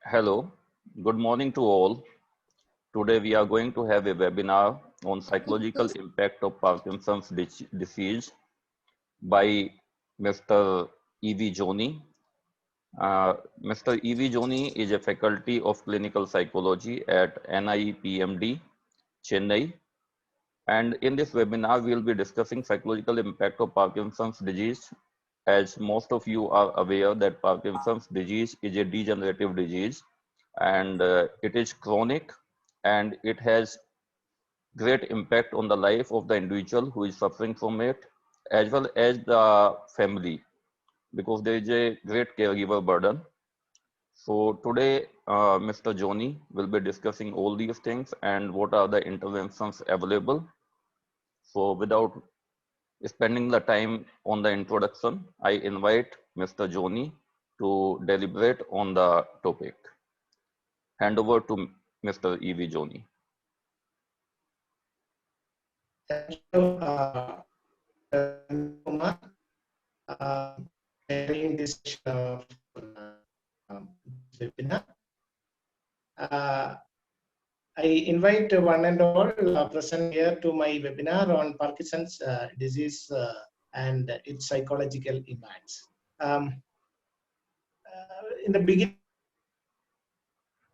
Hello, good morning to all. Today we are going to have a webinar on psychological impact of Parkinson's disease by Mr. E.V. Johny. Mr. E.V. Johny is a faculty of clinical psychology at NIEPMD, Chennai. And in this webinar, we will be discussing psychological impact of Parkinson's disease. As most of you are aware that Parkinson's disease is a degenerative disease and it is chronic and it has great impact on the life of the individual who is suffering from it as well as the family because there is a great caregiver burden. So today Mr. Johny will be discussing all these things and what are the interventions available. So without spending the time on the introduction, I invite Mr. Johny to deliberate on the topic. Hand over to Mr. E.V. Johny. Thank you, Kumar, sharing this webinar. I invite one and all present here to my webinar on Parkinson's disease and its psychological impacts. In the beginning,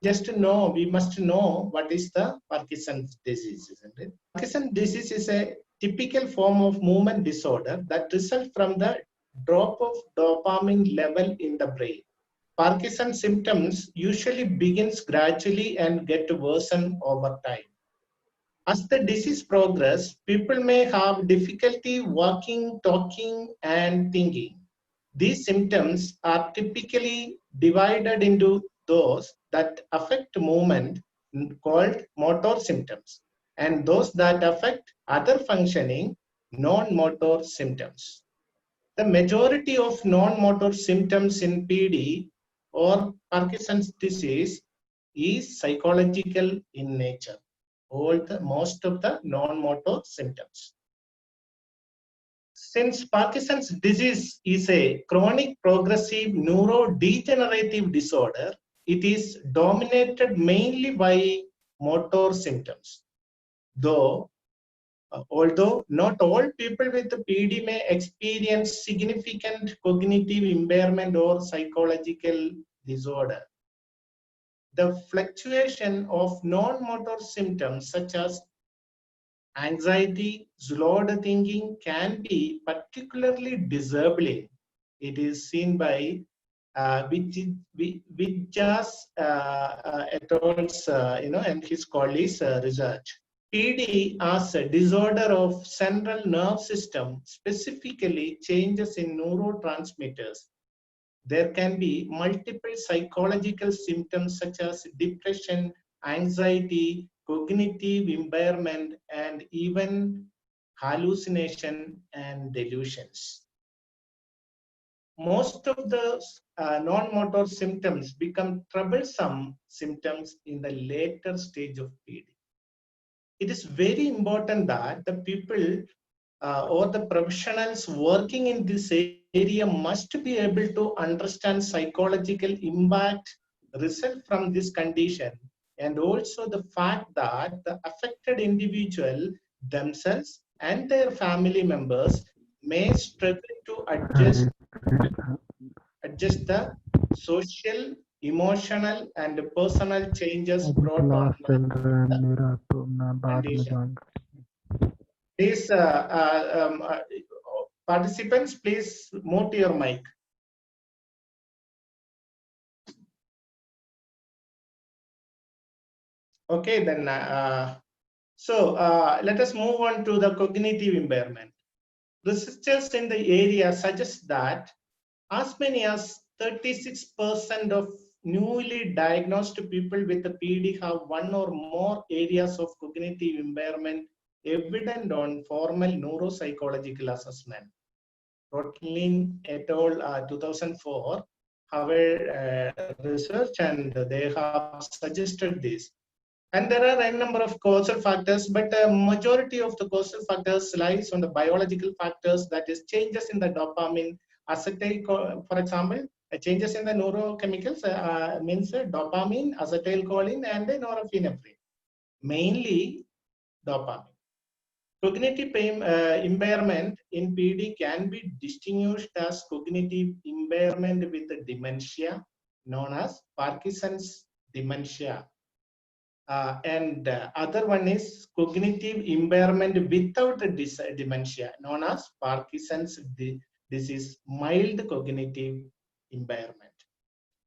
just to know, we must know what is the Parkinson's disease, isn't it? Parkinson's disease is a typical form of movement disorder that results from the drop of dopamine level in the brain. Parkinson's symptoms usually begins gradually and get worsen over time. As the disease progresses, people may have difficulty walking, talking, and thinking. These symptoms are typically divided into those that affect movement called motor symptoms and those that affect other functioning non-motor symptoms. The majority of non-motor symptoms in PD or Parkinson's disease is psychological in nature. Most of the non-motor symptoms. Since Parkinson's disease is a chronic progressive neurodegenerative disorder, it is dominated mainly by motor symptoms. Although not all people with PD may experience significant cognitive impairment or psychological disorder. The fluctuation of non-motor symptoms such as anxiety, slowed thinking can be particularly disabling. It is seen by Vijjas et al.'s, and his colleagues' research. PD as a disorder of central nerve system, specifically changes in neurotransmitters. There can be multiple psychological symptoms such as depression, anxiety, cognitive impairment, and even hallucination and delusions. Most of the non-motor symptoms become troublesome symptoms in the later stage of PD. It is very important that the people or the professionals working in this area must be able to understand psychological impact result from this condition, and also the fact that the affected individual themselves and their family members may struggle to adjust the social, emotional, and personal changes brought on by the condition. Please, participants, please mute your mic. Okay, then, let us move on to the cognitive impairment. Researchers in the area suggest that as many as 36% of newly diagnosed people with the PD have one or more areas of cognitive impairment evident on formal neuropsychological assessment. Rotlin et al. 2004 have a research and they have suggested this. And there are a number of causal factors, but a majority of the causal factors lies on the biological factors, that is changes in the dopamine acetyl, for example, changes in the neurochemicals means dopamine, acetylcholine, and norepinephrine. Mainly dopamine. Cognitive impairment in PD can be distinguished as cognitive impairment with dementia, known as Parkinson's dementia. And other one is cognitive impairment without dementia, known as Parkinson's disease, mild cognitive impairment.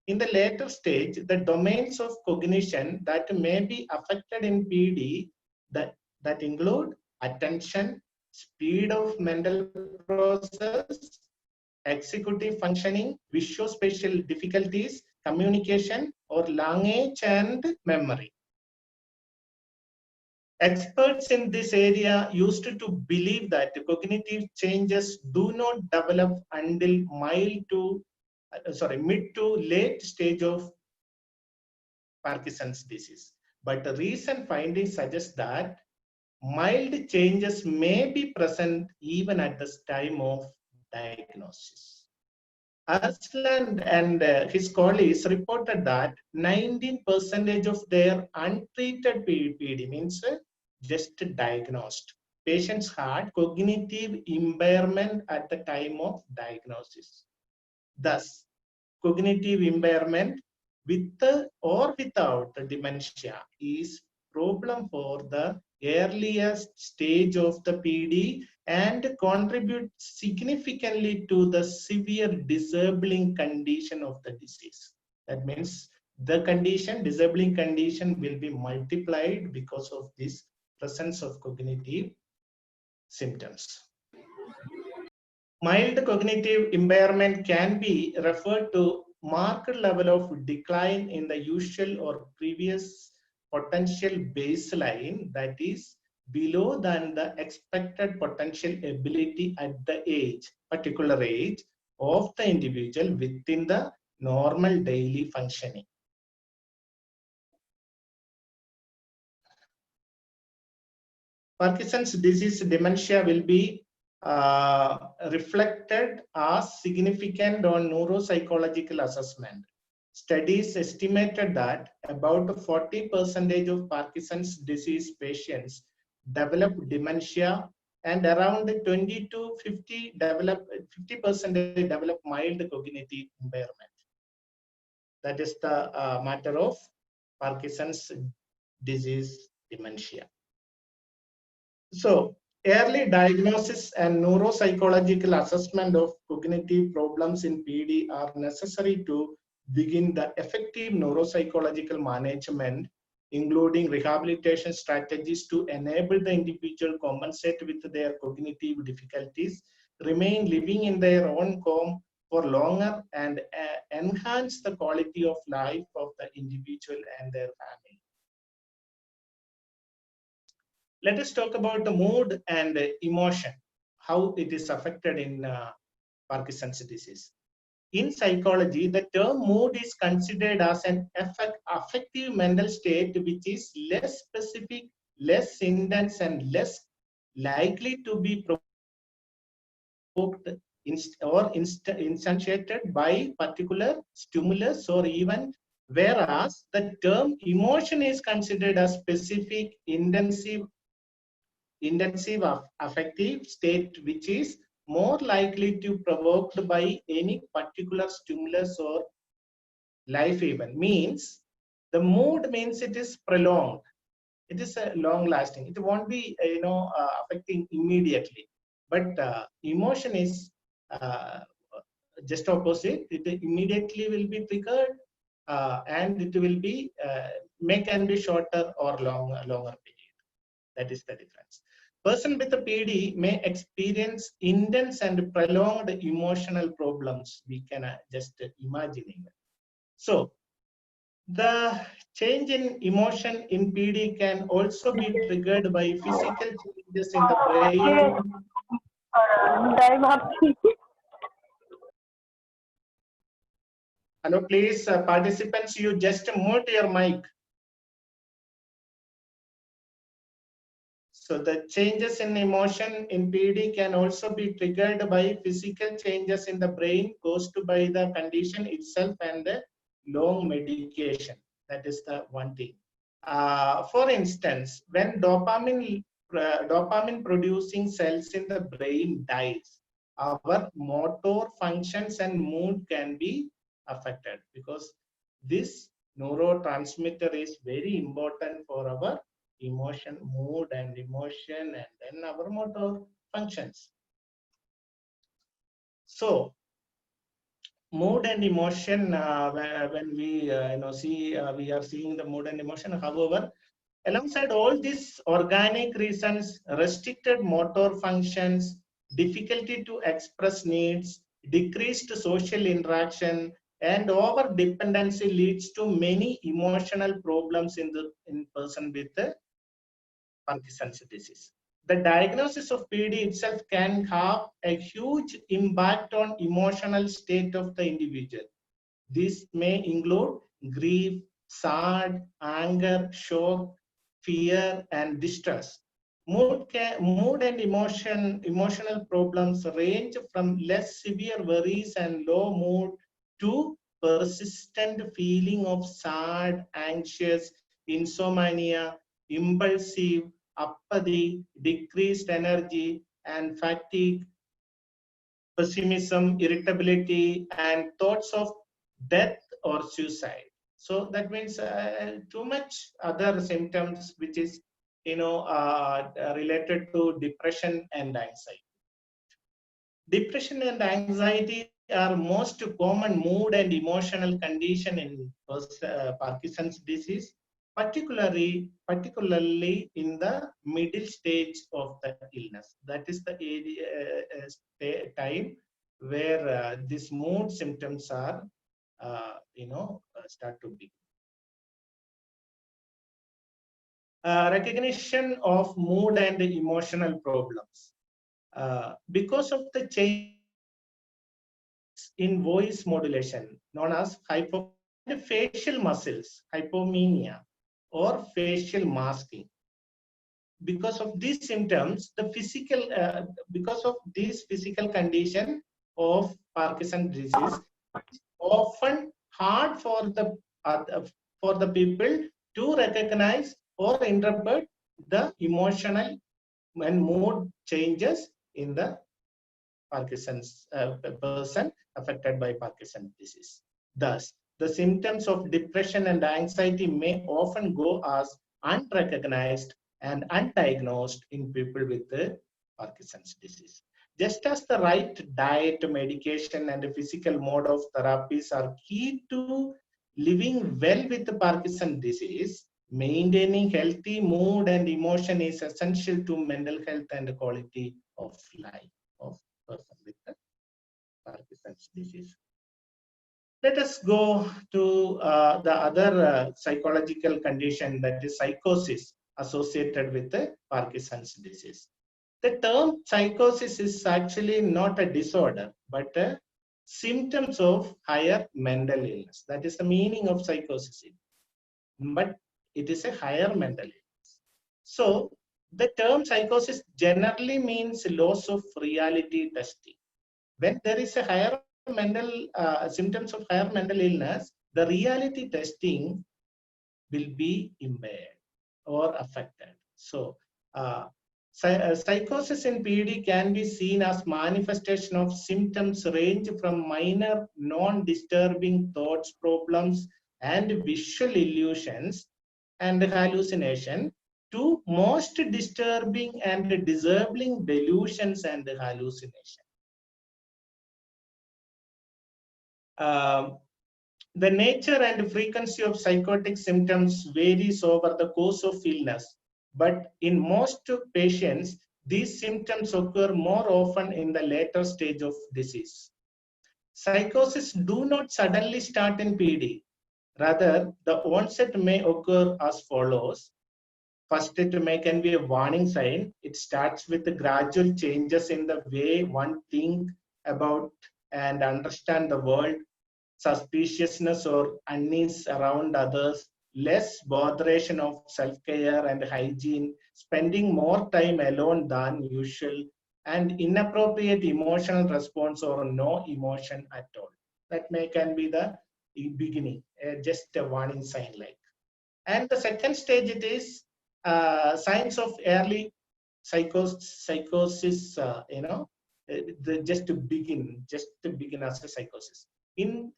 In the later stage, the domains of cognition that may be affected in PD that include attention, speed of mental process, executive functioning, visuospatial difficulties, communication, or language and memory. Experts in this area used to believe that cognitive changes do not develop until mid to late stage of Parkinson's disease. But recent findings suggest that mild changes may be present even at the time of diagnosis. Arslan and his colleagues reported that 19% of their untreated PD, means just diagnosed, patients had cognitive impairment at the time of diagnosis. Thus, cognitive impairment with or without dementia is problem for the earliest stage of the PD and contribute significantly to the severe disabling condition of the disease. That means the condition, disabling condition, will be multiplied because of this presence of cognitive symptoms. Mild cognitive impairment can be referred to marked level of decline in the usual or previous potential baseline that is below than the expected potential ability at the particular age of the individual within the normal daily functioning. Parkinson's disease dementia will be reflected as significant on neuropsychological assessment. Studies estimated that about 40% of Parkinson's disease patients develop dementia and around 20 to 50% develop mild cognitive impairment. That is the matter of Parkinson's disease dementia. So, early diagnosis and neuropsychological assessment of cognitive problems in PD are necessary to begin the effective neuropsychological management, including rehabilitation strategies to enable the individual compensate with their cognitive difficulties, remain living in their own home for longer, and enhance the quality of life of the individual and their family. Let us talk about the mood and emotion, how it is affected in Parkinson's disease. In psychology, the term mood is considered as an affective mental state which is less specific, less intense, and less likely to be provoked or instantiated by particular stimulus or even, whereas the term emotion is considered as specific, intensive affective state which is more likely to be provoked by any particular stimulus or life event. Means the mood means it is prolonged, it is long lasting, it won't be affecting immediately, but emotion is just opposite, it immediately will be triggered and it will be can be shorter or longer period. That is the difference. Person with a PD may experience intense and prolonged emotional problems. We can just imagine it. So, the change in emotion in PD can also be triggered by physical changes in the brain. Hello, please, participants, you just mute your mic. So the changes in emotion in PD can also be triggered by physical changes in the brain caused by the condition itself and the long medication. That is the one thing. For instance, when dopamine producing cells in the brain dies, our motor functions and mood can be affected, because this neurotransmitter is very important for our emotion, mood and emotion, and then our motor functions. So mood and emotion, when we see, we are seeing the mood and emotion. However, alongside all these organic reasons, restricted motor functions, difficulty to express needs, decreased social interaction, and over dependency leads to many emotional problems in person with the Parkinson's disease. The diagnosis of PD itself can have a huge impact on emotional state of the individual. This may include grief, sad, anger, shock, fear, and distress. Mood and emotional problems range from less severe worries and low mood to persistent feeling of sad, anxious, insomnia, impulsive, apathy, decreased energy, and fatigue, pessimism, irritability, and thoughts of death or suicide. So that means too much other symptoms which is related to depression and anxiety. Depression and anxiety are most common mood and emotional condition in Parkinson's disease, particularly in the middle stage of the illness. That is the time where these mood symptoms are, start to be. Recognition of mood and emotional problems. Because of the changes in voice modulation known as facial muscles, hypomania, or facial masking. Because of these symptoms, because of this physical condition of Parkinson's disease, it's often hard for the people to recognize or interpret the emotional and mood changes in the Parkinson's person affected by Parkinson's disease. Thus, the symptoms of depression and anxiety may often go as unrecognized and undiagnosed in people with the Parkinson's disease. Just as the right diet, medication, and physical mode of therapies are key to living well with the Parkinson's disease, maintaining healthy mood and emotion is essential to mental health and quality of life of person with the Parkinson's disease. Let us go to the other psychological condition, that is psychosis associated with the Parkinson's disease. The term psychosis is actually not a disorder, but symptoms of higher mental illness. That is the meaning of psychosis. But it is a higher mental illness. So the term psychosis generally means loss of reality testing. When there is a higher mental symptoms of higher mental illness, the reality testing will be impaired or affected. So psychosis in PD can be seen as manifestation of symptoms range from minor non-disturbing thoughts problems and visual illusions and hallucination to most disturbing and disabling delusions and hallucination. The nature and frequency of psychotic symptoms varies over the course of illness, but in most patients, these symptoms occur more often in the later stage of disease. Psychosis do not suddenly start in PD. Rather, the onset may occur as follows. First, can be a warning sign. It starts with the gradual changes in the way one thinks about and understand the world, suspiciousness or unease around others, less botheration of self-care and hygiene, spending more time alone than usual, and inappropriate emotional response or no emotion at all. That can be the beginning, just a warning sign like. And the second stage, it is signs of early psychosis, just to begin as a psychosis. In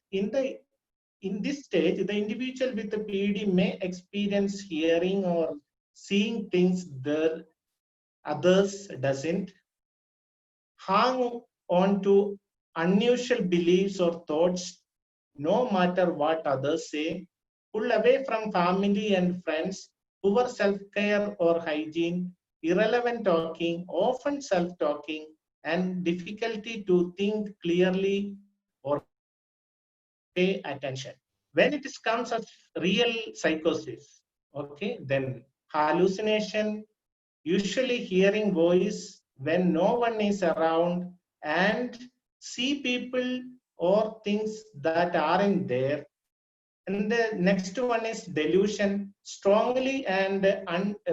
this stage, the individual with the PED may experience hearing or seeing things that others doesn't, hang on to unusual beliefs or thoughts no matter what others say, pull away from family and friends, poor self-care or hygiene, irrelevant talking, often self-talking, and difficulty to think clearly or pay attention. When it comes as real psychosis, okay, then hallucination, usually hearing voice when no one is around, and see people or things that aren't there. And the next one is delusion, strongly and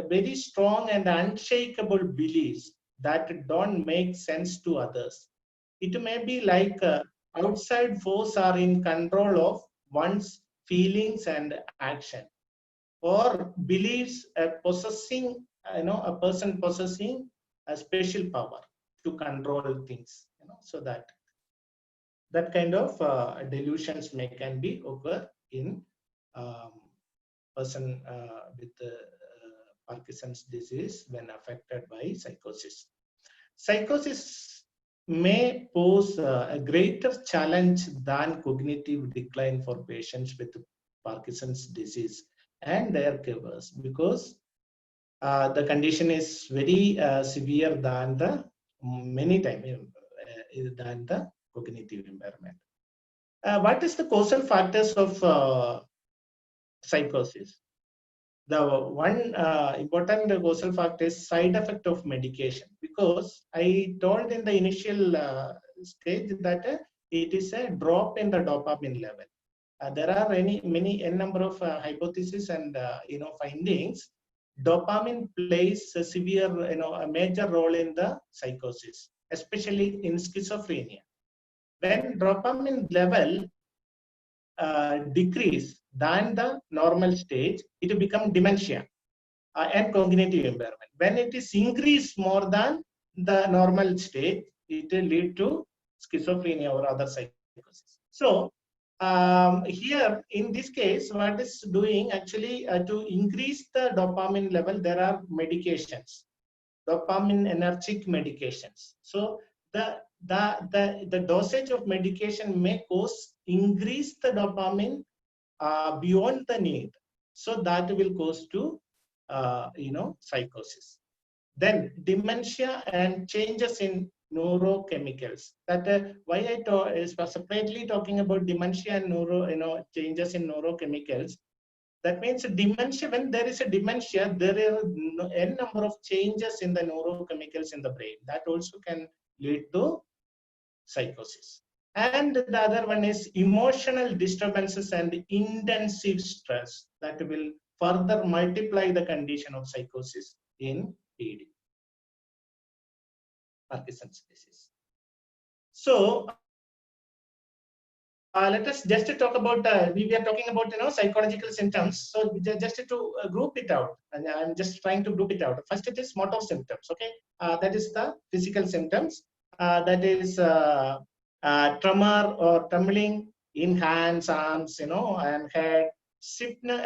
very strong and unshakable beliefs that don't make sense to others. It may be like outside force are in control of one's feelings and action, or believes possessing, a person possessing a special power to control things, so that kind of delusions can be occur in um, person with Parkinson's disease when affected by psychosis. Psychosis may pose a greater challenge than cognitive decline for patients with Parkinson's disease and their carers, because the condition is very severe than the many times than the cognitive impairment. What is the causal factors of psychosis? The one important causal factor is side effect of medication, because I told in the initial stage that it is a drop in the dopamine level. There are many number of hypotheses and findings. Dopamine plays a severe, a major role in the psychosis, especially in schizophrenia. When dopamine level decrease than the normal stage, it become dementia and cognitive impairment. When it is increased more than the normal stage, it will lead to schizophrenia or other psychosis. So here in this case, what is doing actually to increase the dopamine level, there are medications, dopaminergic medications. So the dosage of medication may cause increase the dopamine beyond the need. So that will cause to psychosis. Then dementia and changes in neurochemicals. That why I is separately talking about dementia and changes in neurochemicals. That means dementia, when there is a dementia, there are n number of changes in the neurochemicals in the brain. That also can lead to psychosis. And the other one is emotional disturbances and intensive stress that will further multiply the condition of psychosis in PD, Parkinson's disease. So let us just talk about, we are talking about psychological symptoms. So just to group it out, and I'm just trying to group it out. First, it is motor symptoms. Okay, that is the physical symptoms. That is tremor or trembling in hands, arms, and head, stiffness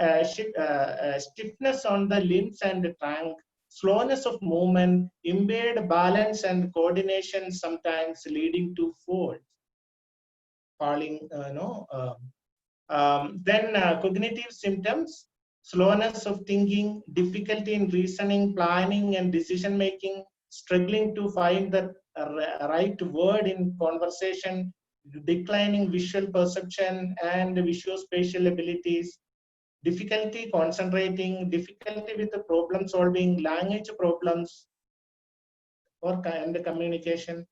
on the limbs and trunk, slowness of movement, impaired balance and coordination, sometimes leading to falling, then cognitive symptoms, slowness of thinking, difficulty in reasoning, planning, and decision making, struggling to find the right word in conversation, declining visual perception and visuospatial abilities, difficulty concentrating, difficulty with the problem solving, language problems, and communication.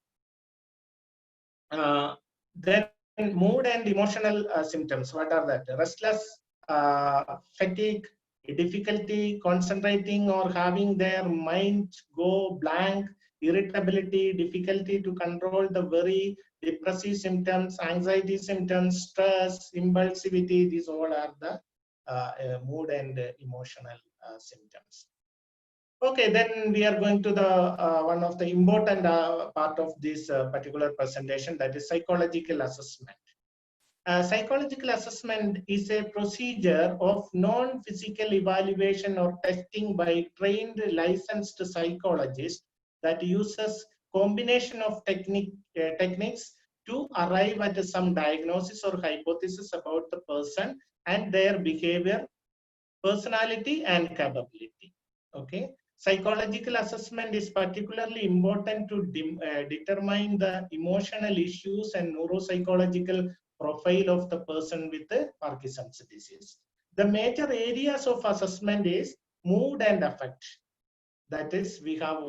Then mood and emotional symptoms. What are that? Restless fatigue, difficulty concentrating or having their mind go blank, irritability, difficulty to control the worry, depressive symptoms, anxiety symptoms, stress, impulsivity. These all are the mood and emotional symptoms. Okay, then we are going to the one of the important part of this particular presentation, that is psychological assessment. Psychological assessment is a procedure of non-physical evaluation or testing by trained licensed psychologists that uses combination of techniques to arrive at some diagnosis or hypothesis about the person and their behavior, personality and capability. Okay, psychological assessment is particularly important to determine the emotional issues and neuropsychological profile of the person with the Parkinson's disease. The major areas of assessment is mood and affect. That is, we have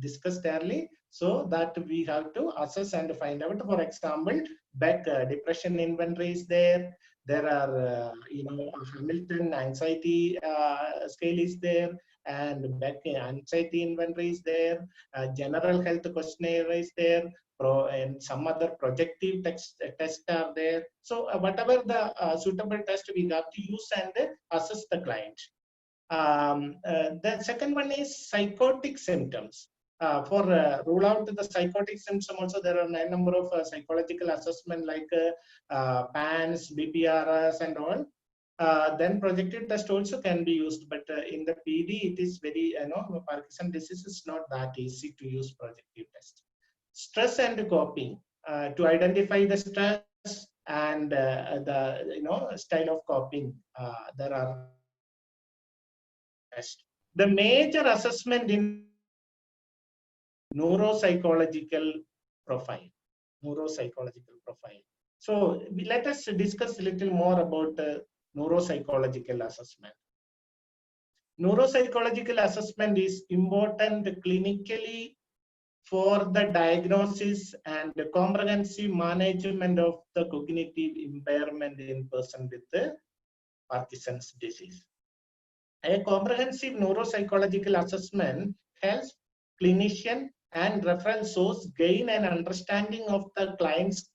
discussed earlier, so that we have to assess and find out. For example, Beck depression inventory is there. There are, Hamilton anxiety scale is there, and Beck anxiety inventory is there. General health questionnaire is there. And some other projective tests are there. So whatever the suitable test we have to use and assess the client. The second one is psychotic symptoms. For rule out the psychotic symptoms, also there are a number of psychological assessment like PANS, BPRS, and all. Then projective test also can be used, but in the PD, it is very, Parkinson disease is not that easy to use projective test. Stress and coping, to identify the stress and the style of coping. There are tests. The major assessment in neuropsychological profile. So let us discuss a little more about neuropsychological assessment. Neuropsychological assessment is important clinically for the diagnosis and the comprehensive management of the cognitive impairment in person with the Parkinson's disease. A comprehensive neuropsychological assessment helps clinician and referral source gain an understanding of the client's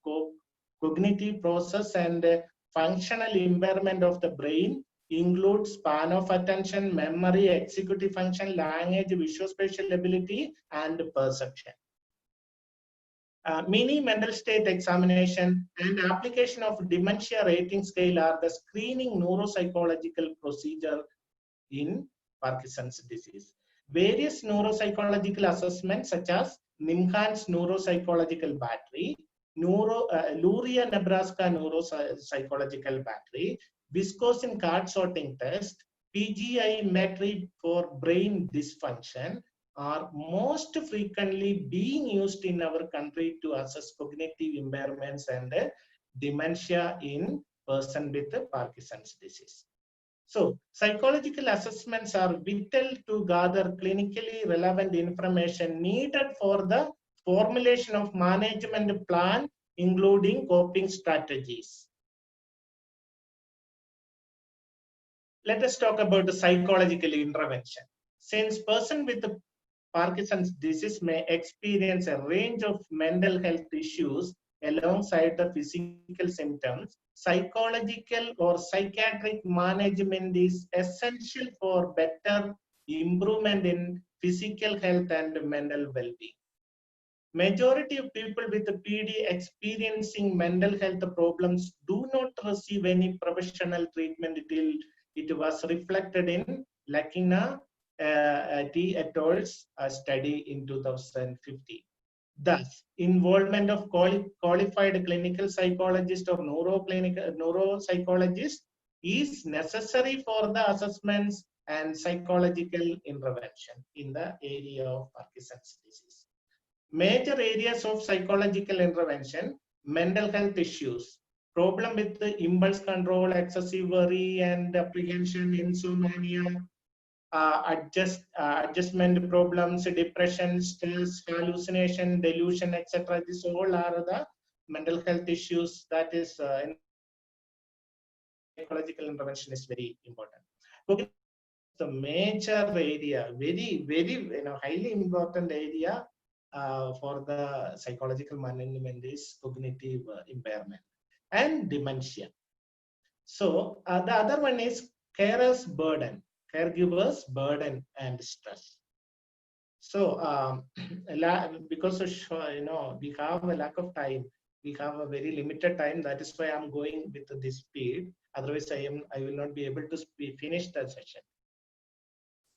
cognitive process and functional impairment of the brain, includes span of attention, memory, executive function, language, visuospatial ability, and perception. Mini mental state examination and application of dementia rating scale are the screening neuropsychological procedure in Parkinson's disease. Various neuropsychological assessments such as NIMHANS neuropsychological battery, Luria Nebraska neuropsychological battery, Wisconsin card sorting test, PGI metric for brain dysfunction are most frequently being used in our country to assess cognitive impairments and dementia in person with Parkinson's disease. So, psychological assessments are vital to gather clinically relevant information needed for the formulation of management plan, including coping strategies. Let us talk about the psychological intervention. Since person with the Parkinson's disease may experience a range of mental health issues alongside the physical symptoms, psychological or psychiatric management is essential for better improvement in physical health and mental well-being. Majority of people with the PD experiencing mental health problems do not receive any professional treatment till it was reflected in Lakina T et al.'s study in 2015. Thus, involvement of qualified clinical psychologist or neuropsychologist is necessary for the assessments and psychological intervention in the area of Parkinson's disease. Major areas of psychological intervention: mental health issues, problem with the impulse control, excessive worry and apprehension, insomnia, adjustment problems, depression, stress, hallucination, delusion, etc. These all are the mental health issues that is psychological intervention is very important. The major area, very highly important area for the psychological management is cognitive impairment and dementia. So the other one is carers burden, caregivers burden and stress. So because of, we have a lack of time, we have a very limited time. That is why I'm going with this speed. Otherwise, I will not be able to finish that session.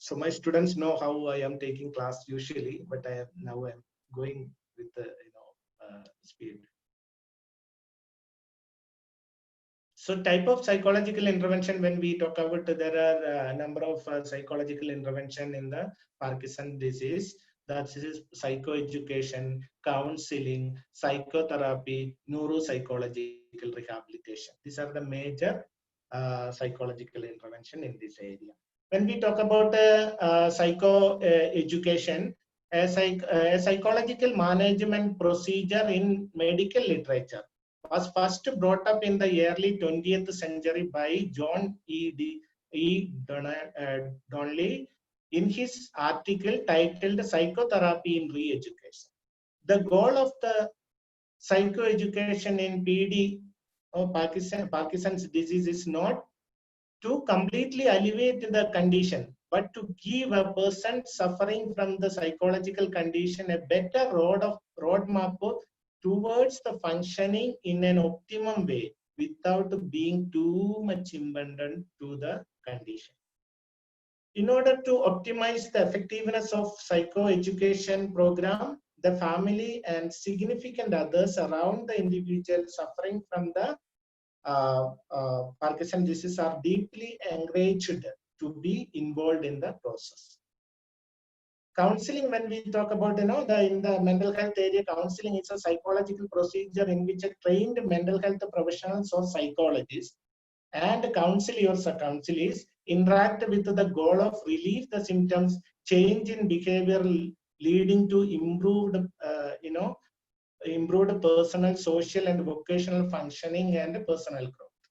So my students know how I am taking class usually, but now I'm going with the speed. So type of psychological intervention, when we talk about, there are a number of psychological intervention in the Parkinson disease. That is psychoeducation, counseling, psychotherapy, neuropsychological rehabilitation. These are the major psychological intervention in this area. When we talk about psychoeducation, a psychological management procedure in medical literature was first brought up in the early 20th century by John Donley in his article titled Psychotherapy in Re-Education. The goal of the psychoeducation in PD or Parkinson's disease is not to completely alleviate the condition, but to give a person suffering from the psychological condition a better roadmap towards the functioning in an optimum way without being too much abandoned to the condition. In order to optimize the effectiveness of psychoeducation program, the family and significant others around the individual suffering from the Parkinson disease are deeply encouraged to be involved in the process. Counseling, when we talk about, in the mental health area, counseling is a psychological procedure in which a trained mental health professionals or psychologists and counselees interact with the goal of relieve the symptoms, change in behavior leading to improved personal, social, and vocational functioning and personal growth.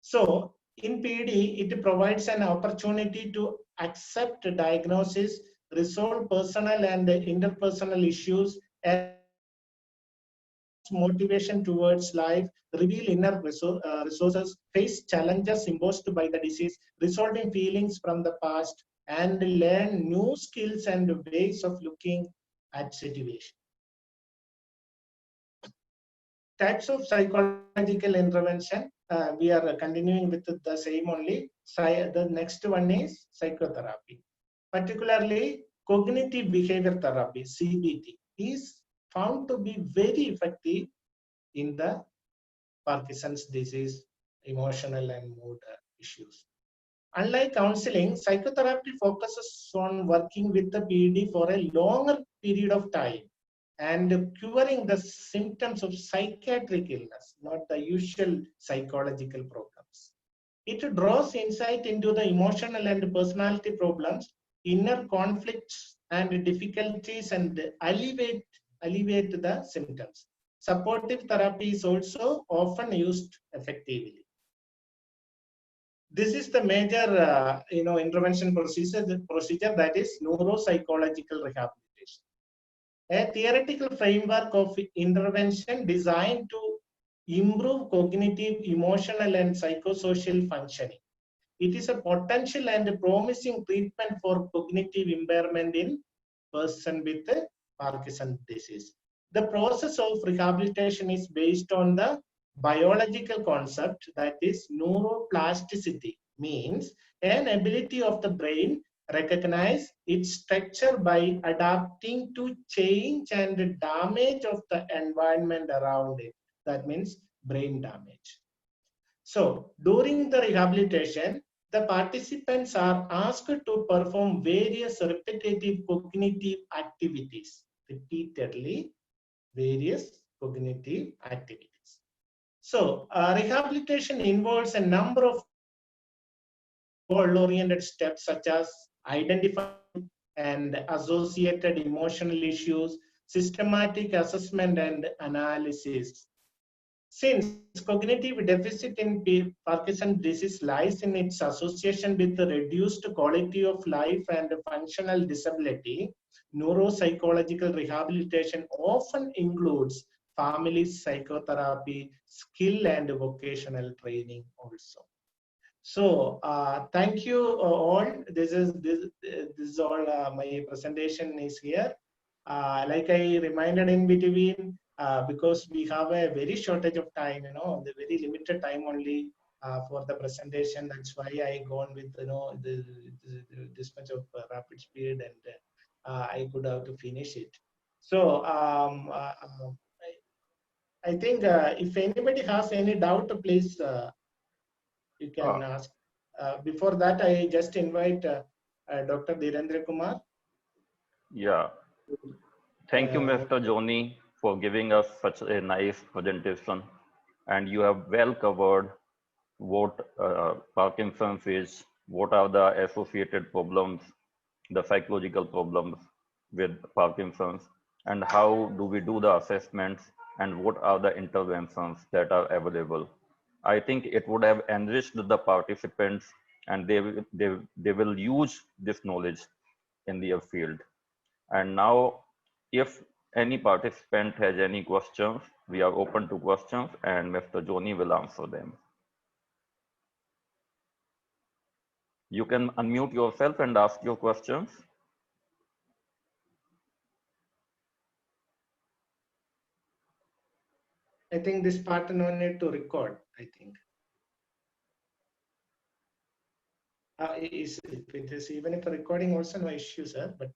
So in PD, it provides an opportunity to accept diagnosis, resolve personal and interpersonal issues, and motivation towards life, reveal inner resources, face challenges imposed by the disease, resolving feelings from the past, and learn new skills and ways of looking at situation. Types of psychological intervention, we are continuing with the same only. The next one is psychotherapy. Particularly cognitive behavior therapy, CBT, is found to be very effective in the Parkinson's disease, emotional and mood issues. Unlike counseling, psychotherapy focuses on working with the PD for a longer period of time and curing the symptoms of psychiatric illness, not the usual psychological problems. It draws insight into the emotional and personality problems, inner conflicts and difficulties, and alleviate the symptoms. Supportive therapy is also often used effectively. This is the major intervention procedure that is neuropsychological rehabilitation. A theoretical framework of intervention designed to improve cognitive, emotional, and psychosocial functioning. It is a potential and promising treatment for cognitive impairment in person with Parkinson's disease. The process of rehabilitation is based on the biological concept that is neuroplasticity, means an ability of the brain recognize its structure by adapting to change and damage of the environment around it. That means brain damage. So during the rehabilitation, the participants are asked to perform various repetitive cognitive activities, repeatedly various cognitive activities. So rehabilitation involves a number of goal-oriented steps such as identifying and associated emotional issues, systematic assessment and analysis, Since cognitive deficit in Parkinson's disease lies in its association with the reduced quality of life and functional disability, neuropsychological rehabilitation often includes family psychotherapy, skill and vocational training also. So thank you all. This is all. My presentation is here. Like I reminded in between, because we have a very shortage of time, the very limited time only for the presentation. That's why I gone with this much of rapid speed, and I could have to finish it. So I think if anybody has any doubt, please you can ask. Before that, I just invite Dr. Dhirendra Kumar. Yeah. Thank you, Mr. Johny, for giving us such a nice presentation. And you have well covered what Parkinson's is, what are the associated problems, the psychological problems with Parkinson's, and how do we do the assessments, and what are the interventions that are available. I think it would have enriched the participants, and they will use this knowledge in their field. And now, if any participant has any questions, we are open to questions, and Mr. Johny will answer them. You can unmute yourself and ask your questions. I think this part no need to record, I think. If it is even if a recording also no issue, sir, but